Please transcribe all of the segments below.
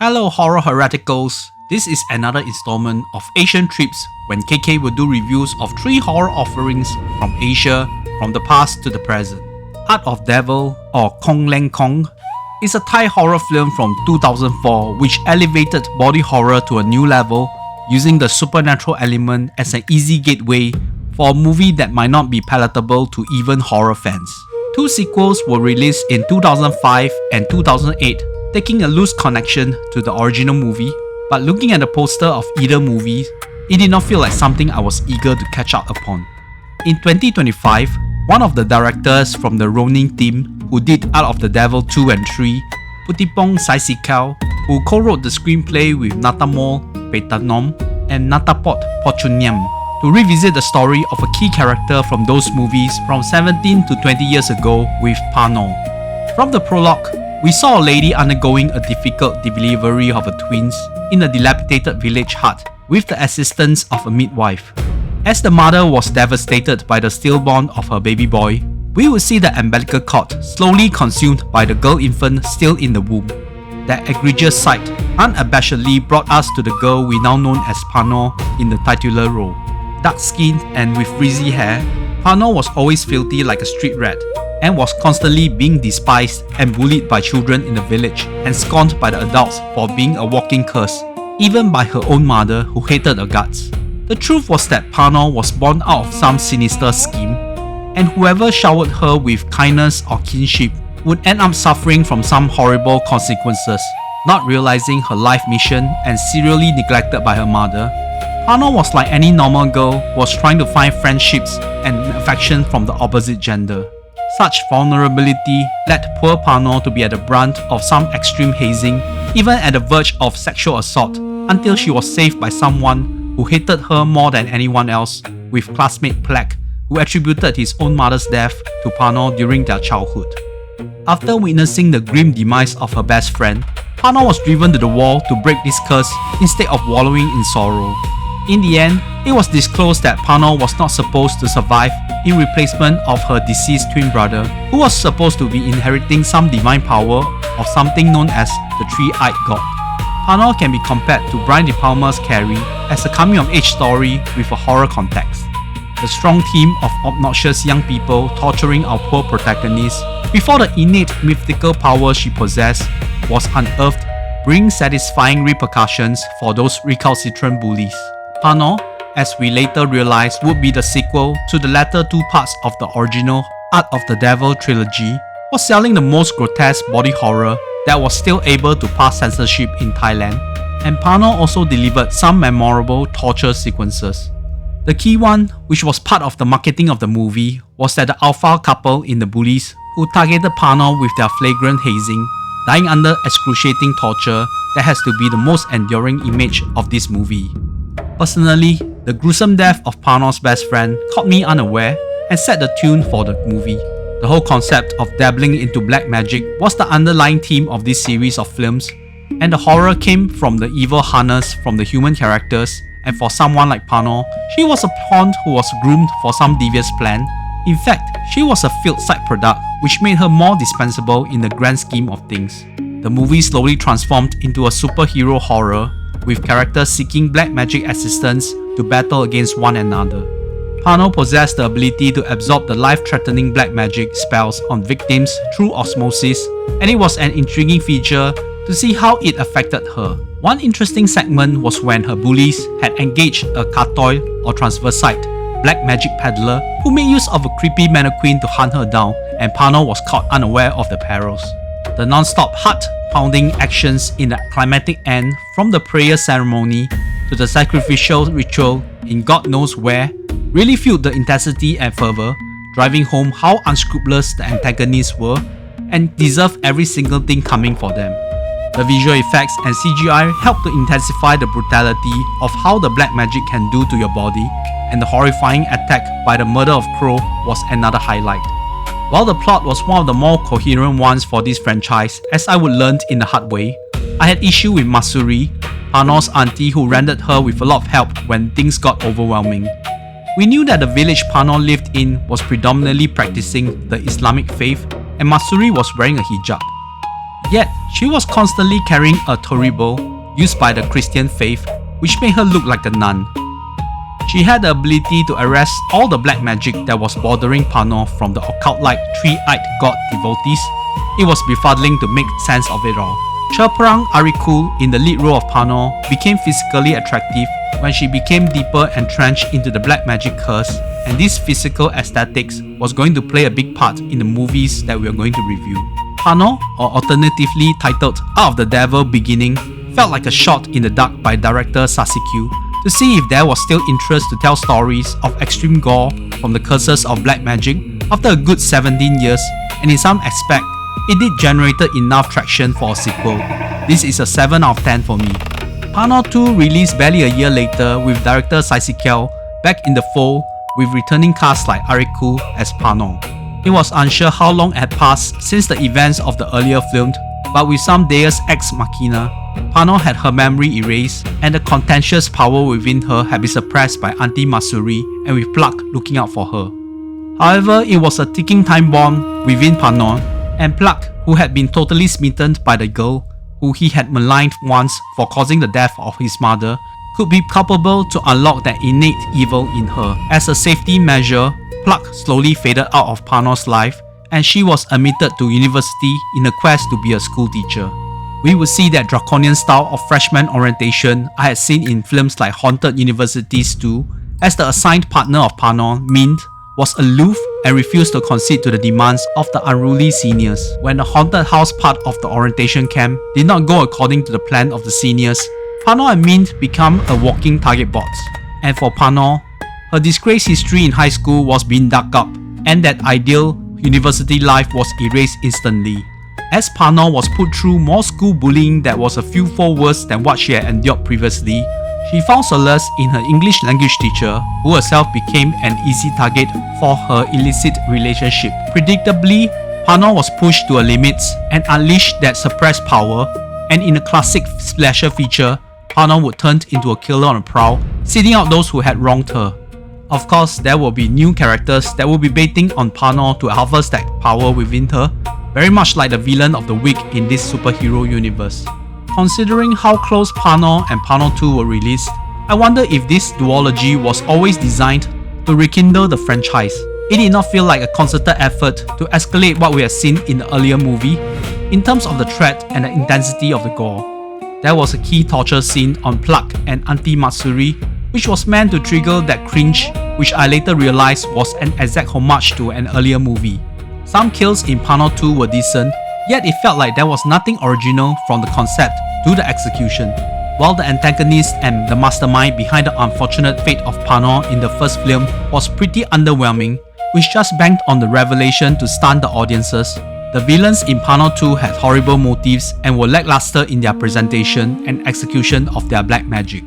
Hello horror hereticals, this is another installment of Asian Trips when KK will do reviews of 3 horror offerings from Asia from the past to the present. Art of Devil or Long Khong is a Thai horror film from 2004 which elevated body horror to a new level using the supernatural element as an easy gateway for a movie that might not be palatable to even horror fans. 2 sequels were released in 2005 and 2008, taking a loose connection to the original movie, but looking at the poster of either movie, it did not feel like something I was eager to catch up upon. In 2025, one of the directors from the Ronin team who did Art of the Devil 2 and 3, Putipong Saisikaew, who co-wrote the screenplay with Natamol Petanom and Natapot Pochuniam, to revisit the story of a key character from those movies from 17 to 20 years ago with Panor. From the prologue, we saw a lady undergoing a difficult delivery of her twins in a dilapidated village hut with the assistance of a midwife. As the mother was devastated by the stillborn of her baby boy, we would see the umbilical cord slowly consumed by the girl infant still in the womb. That egregious sight unabashedly brought us to the girl we now know as Panor in the titular role. Dark-skinned and with frizzy hair, Panor was always filthy like a street rat and was constantly being despised and bullied by children in the village and scorned by the adults for being a walking curse, even by her own mother who hated her guts. The truth was that Panor was born out of some sinister scheme, and whoever showered her with kindness or kinship would end up suffering from some horrible consequences. Not realizing her life mission and serially neglected by her mother, Panor was like any normal girl who was trying to find friendships and affection from the opposite gender. Such vulnerability led poor Panor to be at the brunt of some extreme hazing, even at the verge of sexual assault, until she was saved by someone who hated her more than anyone else, with classmate Plek, who attributed his own mother's death to Panor during their childhood. After witnessing the grim demise of her best friend, Panor was driven to the wall to break this curse instead of wallowing in sorrow. In the end, it was disclosed that Panor was not supposed to survive in replacement of her deceased twin brother, who was supposed to be inheriting some divine power of something known as the Three-Eyed God. Panor can be compared to Brian De Palma's Carrie as a coming-of-age story with a horror context. The strong theme of obnoxious young people torturing our poor protagonist before the innate mythical power she possessed was unearthed brings satisfying repercussions for those recalcitrant bullies. Panor, as we later realized would be the sequel to the latter 2 parts of the original Art of the Devil trilogy, was selling the most grotesque body horror that was still able to pass censorship in Thailand, and Panor also delivered some memorable torture sequences. The key one, which was part of the marketing of the movie, was that the alpha couple in the bullies who targeted Panor with their flagrant hazing, dying under excruciating torture that has to be the most enduring image of this movie. Personally, the gruesome death of Panor's best friend caught me unaware and set the tune for the movie. The whole concept of dabbling into black magic was the underlying theme of this series of films, and the horror came from the evil harness from the human characters, and for someone like Panor, she was a pawn who was groomed for some devious plan. In fact, she was a field side product which made her more dispensable in the grand scheme of things. The movie slowly transformed into a superhero horror, with characters seeking black magic assistance to battle against one another. Panor possessed the ability to absorb the life-threatening black magic spells on victims through osmosis, and it was an intriguing feature to see how it affected her. One interesting segment was when her bullies had engaged a Katoy or transvestite black magic peddler who made use of a creepy mannequin to hunt her down, and Panor was caught unaware of the perils. The non-stop heart-pounding actions in the climactic end, from the prayer ceremony to the sacrificial ritual in God knows where, really fueled the intensity and fervor, driving home how unscrupulous the antagonists were and deserved every single thing coming for them. The visual effects and CGI helped to intensify the brutality of how the black magic can do to your body, and the horrifying attack by the murder of Crow was another highlight. While the plot was one of the more coherent ones for this franchise, as I would learn in the hard way, I had issue with Masuri, Panor's auntie who rendered her with a lot of help when things got overwhelming. We knew that the village Panor lived in was predominantly practicing the Islamic faith, and Masuri was wearing a hijab. Yet, she was constantly carrying a turban used by the Christian faith, which made her look like a nun. She had the ability to arrest all the black magic that was bothering Panor from the occult-like three-eyed god devotees. It was befuddling to make sense of it all. Chaperang Ariku, in the lead role of Panor, became physically attractive when she became deeper entrenched into the black magic curse, and this physical aesthetics was going to play a big part in the movies that we are going to review. Panor, or alternatively titled Out of the Devil Beginning, felt like a shot in the dark by director Saisikaew to see if there was still interest to tell stories of extreme gore from the curses of black magic after a good 17 years, and in some aspect, it did generated enough traction for a sequel. This is a 7 out of 10 for me. Panor 2 released barely a year later with director Saisikaew back in the fold with returning cast like Ariku as Panor. It was unsure how long had passed since the events of the earlier film, but with some deus ex machina, Panor had her memory erased and the contentious power within her had been suppressed by Auntie Masuri and with Pluck looking out for her. However, it was a ticking time bomb within Panor, and Pluck, who had been totally smitten by the girl who he had maligned once for causing the death of his mother, could be culpable to unlock that innate evil in her. As a safety measure, Pluck slowly faded out of Panor's life, and she was admitted to university in a quest to be a school teacher. We would see that draconian style of freshman orientation I had seen in films like Haunted Universities 2, as the assigned partner of Panor, Mint, was aloof and refused to concede to the demands of the unruly seniors. When the haunted house part of the orientation camp did not go according to the plan of the seniors, Panor and Mint become a walking target box. And for Panor, her disgraced history in high school was being dug up, and that ideal university life was erased instantly. As Panor was put through more school bullying that was a few-fold worse than what she had endured previously, she found solace in her English language teacher, who herself became an easy target for her illicit relationship. Predictably, Panor was pushed to her limits and unleashed that suppressed power, and in a classic slasher feature, Panor would turn into a killer on a prowl, seeking out those who had wronged her. Of course, there will be new characters that will be baiting on Panor to harvest that power within her, very much like the villain of the week in this superhero universe. Considering how close Panor and Panor 2 were released, I wonder if this duology was always designed to rekindle the franchise. It did not feel like a concerted effort to escalate what we had seen in the earlier movie in terms of the threat and the intensity of the gore. There was a key torture scene on Pluck and Auntie Matsuri, which was meant to trigger that cringe, which I later realized was an exact homage to an earlier movie. Some kills in Panor 2 were decent, yet it felt like there was nothing original from the concept to the execution, while the antagonist and the mastermind behind the unfortunate fate of Panor in the first film was pretty underwhelming, which just banked on the revelation to stun the audiences. The villains in Panor 2 had horrible motives and were lackluster in their presentation and execution of their black magic.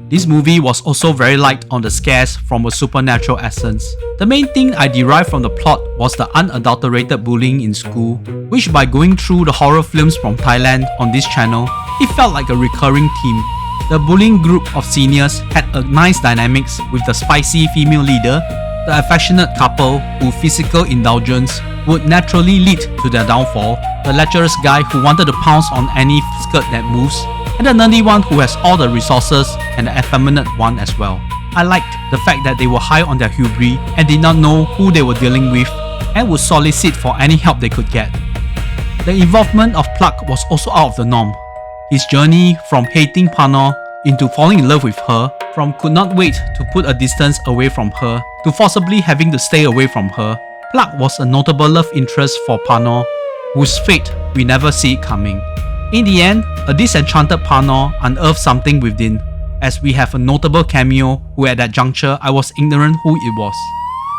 This movie was also very light on the scares from a supernatural essence. The main thing I derived from the plot was the unadulterated bullying in school, which by going through the horror films from Thailand on this channel, it felt like a recurring theme. The bullying group of seniors had a nice dynamics with the spicy female leader, the affectionate couple whose physical indulgence would naturally lead to their downfall, the lecherous guy who wanted to pounce on any skirt that moves, and the nerdy one who has all the resources and the effeminate one as well. I liked the fact that they were high on their hubris and did not know who they were dealing with and would solicit for any help they could get. The involvement of Pluck was also out of the norm. His journey from hating Panor into falling in love with her, from could not wait to put a distance away from her to forcibly having to stay away from her, Pluck was a notable love interest for Panor, whose fate we never see it coming. In the end, a disenchanted Panor unearthed something within, as we have a notable cameo who at that juncture I was ignorant who it was.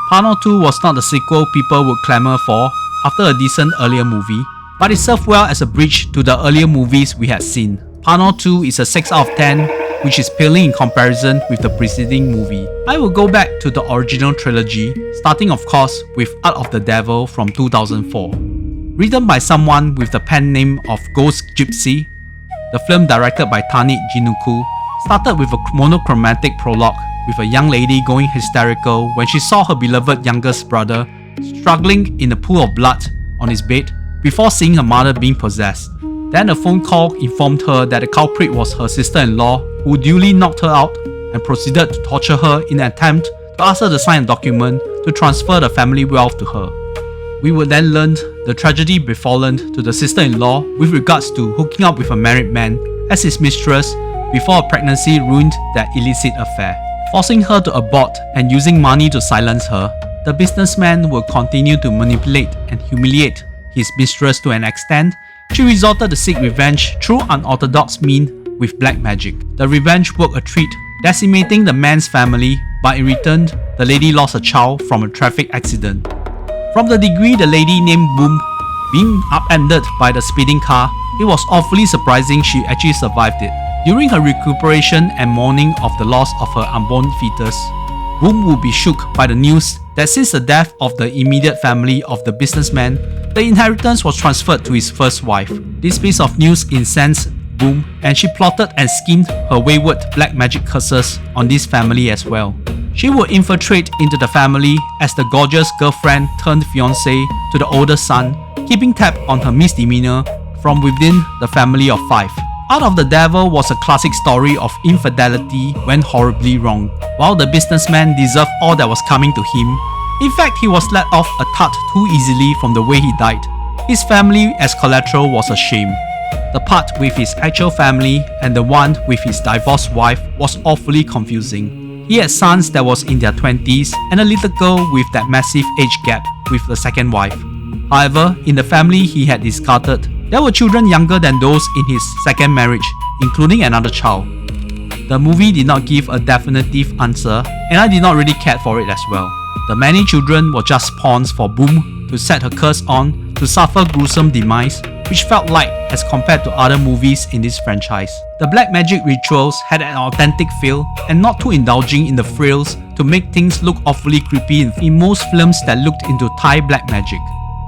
Panor 2 was not the sequel people would clamour for after a decent earlier movie, but it served well as a bridge to the earlier movies we had seen. Panor 2 is a 6 out of 10, which is paling in comparison with the preceding movie. I will go back to the original trilogy, starting of course with Out of the Devil from 2004. Written by someone with the pen name of Ghost Gypsy, the film directed by Tanit Jinuku started with a monochromatic prologue with a young lady going hysterical when she saw her beloved youngest brother struggling in a pool of blood on his bed before seeing her mother being possessed. Then a phone call informed her that the culprit was her sister-in-law, who duly knocked her out and proceeded to torture her in an attempt to ask her to sign a document to transfer the family wealth to her. We would then learn the tragedy befallen to the sister-in-law with regards to hooking up with a married man as his mistress before a pregnancy ruined their illicit affair. Forcing her to abort and using money to silence her, the businessman will continue to manipulate and humiliate his mistress to an extent she resorted to seek revenge through unorthodox means with black magic. The revenge worked a treat, decimating the man's family, but in return, the lady lost a child from a traffic accident. From the degree the lady named Boom being upended by the speeding car, it was awfully surprising she actually survived it. During her recuperation and mourning of the loss of her unborn fetus, Boom would be shook by the news that since the death of the immediate family of the businessman, the inheritance was transferred to his first wife. This piece of news incensed Boom, and she plotted and schemed her wayward black magic curses on this family as well. She would infiltrate into the family as the gorgeous girlfriend turned fiancé to the older son, keeping tab on her misdemeanor from within the family of 5. Out of the Devil was a classic story of infidelity went horribly wrong. While the businessman deserved all that was coming to him, in fact he was let off a touch too easily from the way he died. His family as collateral was a shame. The part with his actual family and the one with his divorced wife was awfully confusing. He had sons that was in their 20s and a little girl with that massive age gap with the second wife. However, in the family he had discarded, there were children younger than those in his second marriage, including another child. The movie did not give a definitive answer, and I did not really care for it as well. The many children were just pawns for Boom to set her curse on to suffer gruesome demise, which felt light as compared to other movies in this franchise. The black magic rituals had an authentic feel and not too indulging in the frills to make things look awfully creepy in most films that looked into Thai black magic.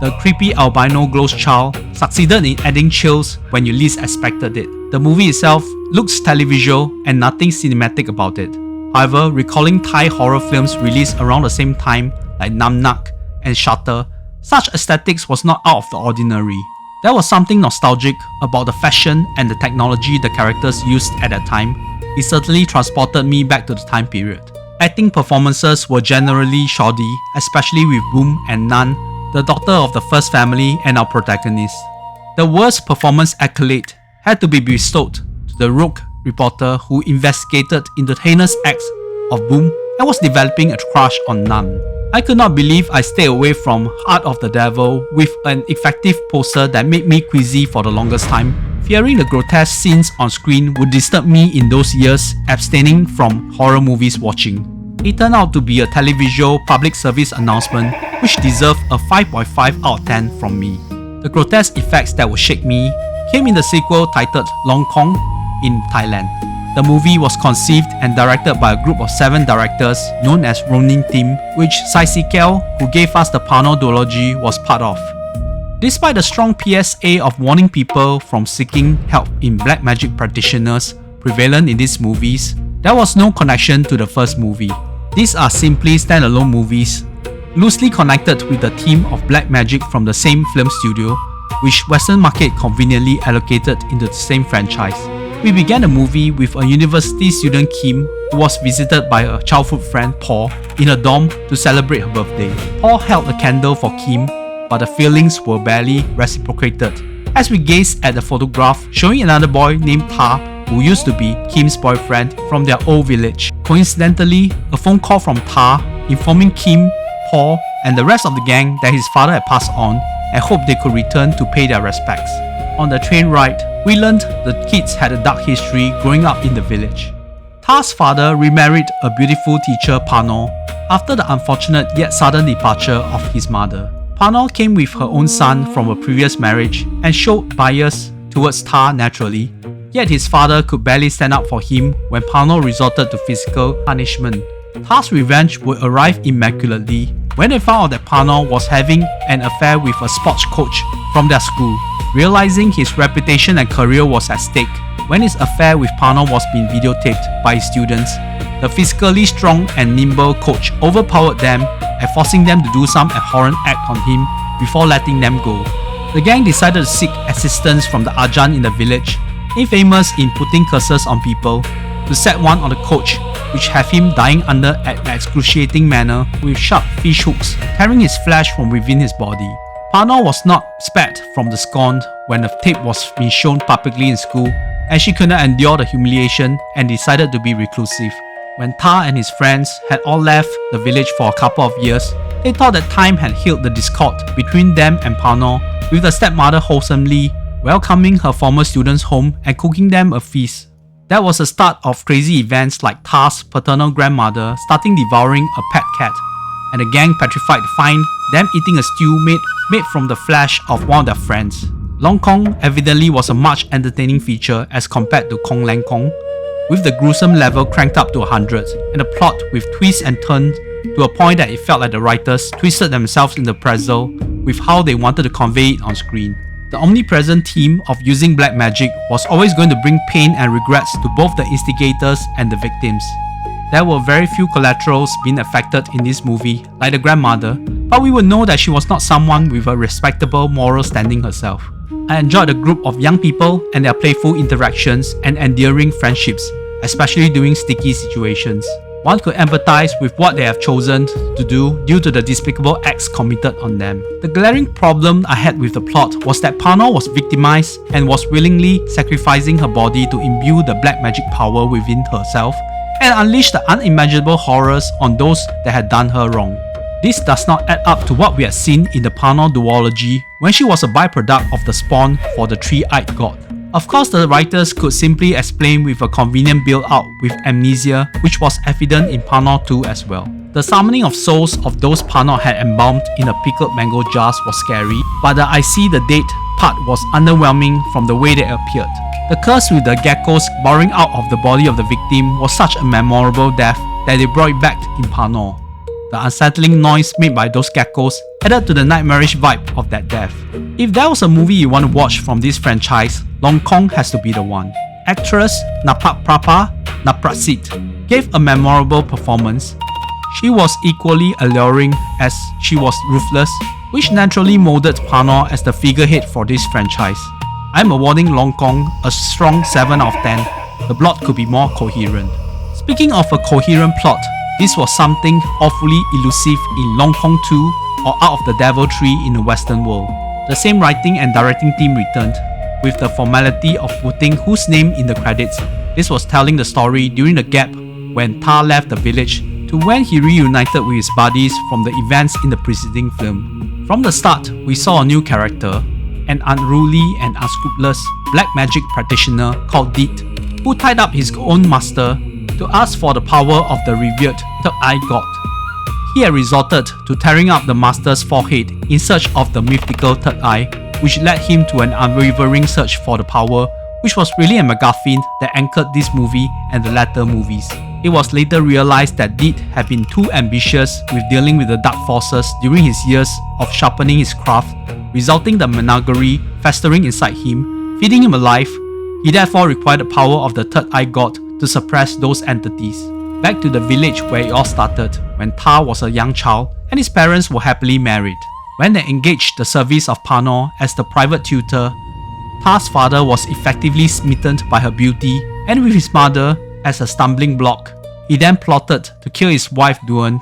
The creepy albino ghost child succeeded in adding chills when you least expected it. The movie itself looks televisual and nothing cinematic about it. However, recalling Thai horror films released around the same time like Nam Nak and Shutter, such aesthetics was not out of the ordinary. There was something nostalgic about the fashion and the technology the characters used at that time. It certainly transported me back to the time period. Acting performances were generally shoddy, especially with Boom and Nan, the daughter of the first family and our protagonist. The worst performance accolade had to be bestowed to the rogue reporter who investigated into the heinous acts of Boom and was developing a crush on Nan. I could not believe I stayed away from Heart of the Devil with an effective poster that made me queasy for the longest time, fearing the grotesque scenes on screen would disturb me in those years abstaining from horror movies watching. It turned out to be a televisual public service announcement which deserved a 5.5 out of 10 from me. The grotesque effects that would shake me came in the sequel titled Long Khong in Thailand. The movie was conceived and directed by a group of 7 directors known as Ronin Team, which Saisikaew, who gave us the Panor duology, was part of. Despite the strong PSA of warning people from seeking help in black magic practitioners prevalent in these movies, there was no connection to the first movie. These are simply standalone movies, loosely connected with the theme of black magic from the same film studio, which Western market conveniently allocated into the same franchise. We began the movie with a university student Kim who was visited by a childhood friend Paul in a dorm to celebrate her birthday. Paul held a candle for Kim, but the feelings were barely reciprocated. As we gazed at the photograph showing another boy named Ta who used to be Kim's boyfriend from their old village. Coincidentally, a phone call from Ta informing Kim, Paul, and the rest of the gang that his father had passed on and hoped they could return to pay their respects. On the train ride, we learned the kids had a dark history growing up in the village. Ta's father remarried a beautiful teacher Panor after the unfortunate yet sudden departure of his mother. Panor came with her own son from a previous marriage and showed bias towards Ta naturally, yet his father could barely stand up for him when Panor resorted to physical punishment. Ta's revenge would arrive immaculately when they found out that Panor was having an affair with a sports coach from their school. Realizing his reputation and career was at stake, when his affair with Panor was being videotaped by his students, the physically strong and nimble coach overpowered them and forcing them to do some abhorrent act on him before letting them go. The gang decided to seek assistance from the Ajahn in the village, infamous in putting curses on people, to set one on the coach, which have him dying under an excruciating manner with sharp fish hooks tearing his flesh from within his body. Panor was not spared from the scorn when the tape was being shown publicly in school, and she could not endure the humiliation and decided to be reclusive. When Ta and his friends had all left the village for a couple of years, they thought that time had healed the discord between them and Panor, with the stepmother wholesomely welcoming her former students home and cooking them a feast. That was the start of crazy events like Ta's paternal grandmother starting devouring a pet cat, and the gang petrified to find them eating a stew made from the flesh of one of their friends. Long Khong evidently was a much entertaining feature as compared to Kong Lang Kong, with the gruesome level cranked up to 100 and the plot with twists and turns to a point that it felt like the writers twisted themselves in the pretzel with how they wanted to convey it on screen. The omnipresent theme of using black magic was always going to bring pain and regrets to both the instigators and the victims. There were very few collaterals being affected in this movie, like the grandmother, but we would know that she was not someone with a respectable moral standing herself. I enjoyed the group of young people and their playful interactions and endearing friendships, especially during sticky situations. One could empathize with what they have chosen to do due to the despicable acts committed on them. The glaring problem I had with the plot was that Panor was victimized and was willingly sacrificing her body to imbue the black magic power within herself and unleash the unimaginable horrors on those that had done her wrong. This does not add up to what we had seen in the Panor duology when she was a byproduct of the spawn for the three-eyed god. Of course, the writers could simply explain with a convenient build-out with amnesia, which was evident in Panor 2 as well. The summoning of souls of those Panor had embalmed in the pickled mango jars was scary, but the I see the dead part was underwhelming from the way they appeared. The curse with the geckos boring out of the body of the victim was such a memorable death that they brought it back in Panor. The unsettling noise made by those geckos added to the nightmarish vibe of that death. If there was a movie you want to watch from this franchise, Long Khong has to be the one. Actress Naprapapa Naprasit gave a memorable performance. She was equally alluring as she was ruthless, which naturally molded Panor as the figurehead for this franchise. I'm awarding Long Khong a strong 7 out of 10. The plot could be more coherent. Speaking of a coherent plot, this was something awfully elusive in Long Khong 2 or Out of the Devil 3 in the Western world. The same writing and directing team returned, with the formality of putting whose name in the credits. This was telling the story during the gap when Ta left the village to when he reunited with his buddies from the events in the preceding film. From the start, we saw a new character, an unruly and unscrupulous black magic practitioner called Deet, who tied up his own master to ask for the power of the revered Third Eye God. He had resorted to tearing up the master's forehead in search of the mythical Third Eye, which led him to an unwavering search for the power, which was really a MacGuffin that anchored this movie and the latter movies. It was later realized that Deet had been too ambitious with dealing with the dark forces during his years of sharpening his craft, resulting in the menagerie festering inside him, feeding him alive. He therefore required the power of the Third Eye God to suppress those entities. Back to the village where it all started, when Ta was a young child and his parents were happily married. When they engaged the service of Panor as the private tutor, Ta's father was effectively smitten by her beauty, and with his mother as a stumbling block, he then plotted to kill his wife Duan,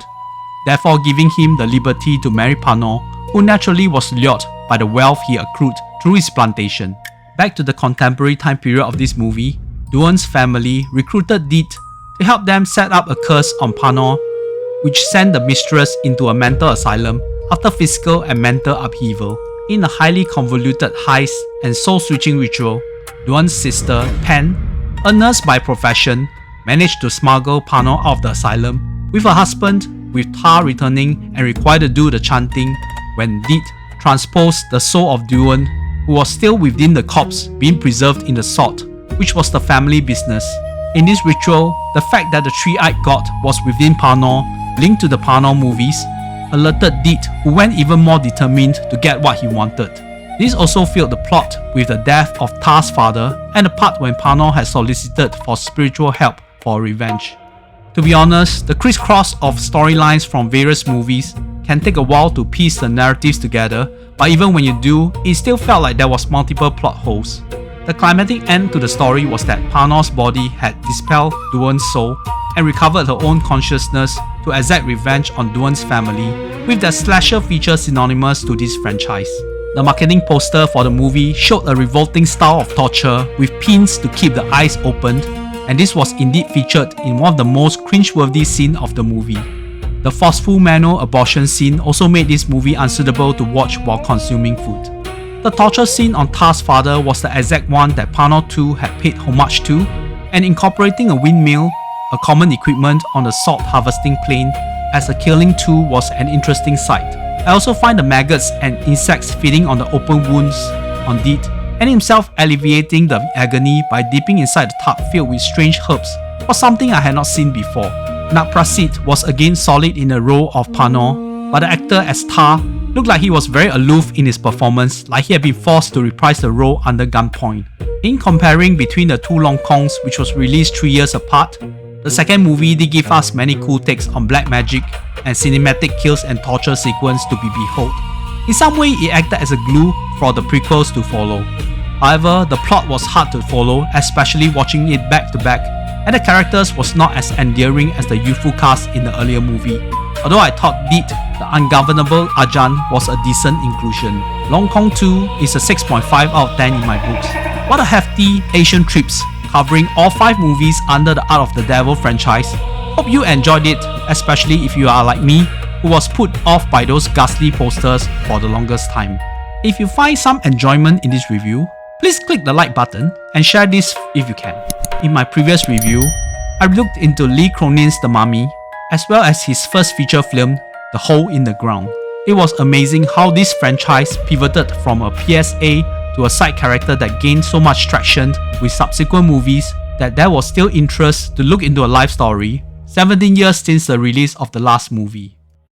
therefore giving him the liberty to marry Panor, who naturally was lured by the wealth he accrued through his plantation. Back to the contemporary time period of this movie, Duan's family recruited Deet to help them set up a curse on Panor, which sent the mistress into a mental asylum after physical and mental upheaval. In a highly convoluted heist and soul-switching ritual, Duan's sister, Pen, a nurse by profession, managed to smuggle Panor out of the asylum, with her husband, with Ta returning and required to do the chanting when Deet transposed the soul of Duan, who was still within the corpse being preserved in the salt, which was the family business. In this ritual, the fact that the three-eyed god was within Panor, linked to the Panor movies, alerted Deet, who went even more determined to get what he wanted. This also filled the plot with the death of Ta's father and the part when Panor had solicited for spiritual help for revenge. To be honest, the crisscross of storylines from various movies can take a while to piece the narratives together, but even when you do, it still felt like there was multiple plot holes. The climatic end to the story was that Panor's body had dispelled Duan's soul and recovered her own consciousness to exact revenge on Duan's family, with their slasher feature synonymous to this franchise. The marketing poster for the movie showed a revolting style of torture with pins to keep the eyes opened, and this was indeed featured in one of the most cringeworthy scenes of the movie. The forceful manual abortion scene also made this movie unsuitable to watch while consuming food. The torture scene on Ta's father was the exact one that Panor 2 had paid homage to, and incorporating a windmill, a common equipment on the salt harvesting plane, as a killing tool was an interesting sight. I also find the maggots and insects feeding on the open wounds on Deed, and himself alleviating the agony by dipping inside the tub filled with strange herbs was something I had not seen before. Prasit was again solid in the role of Panor, but the actor as Ta looked like he was very aloof in his performance, like he had been forced to reprise the role under gunpoint. In comparing between the two Long Khongs, which was released 3 years apart, the second movie did give us many cool takes on black magic and cinematic kills and torture sequence to be behold. In some way, it acted as a glue for the prequels to follow. However, the plot was hard to follow, especially watching it back to back, and the characters was not as endearing as the youthful cast in the earlier movie. Although I thought Deed, the ungovernable Ajahn, was a decent inclusion. Long Khong 2 is a 6.5 out of 10 in my books. What a hefty Asian trips, covering all 5 movies under the Art of the Devil franchise. Hope you enjoyed it, especially if you are like me, who was put off by those ghastly posters for the longest time. If you find some enjoyment in this review, please click the like button and share this if you can. In my previous review, I looked into Lee Cronin's The Mummy, as well as his first feature film, The Hole in the Ground. It was amazing how this franchise pivoted from a PSA to a side character that gained so much traction with subsequent movies that there was still interest to look into a life story 17 years since the release of the last movie.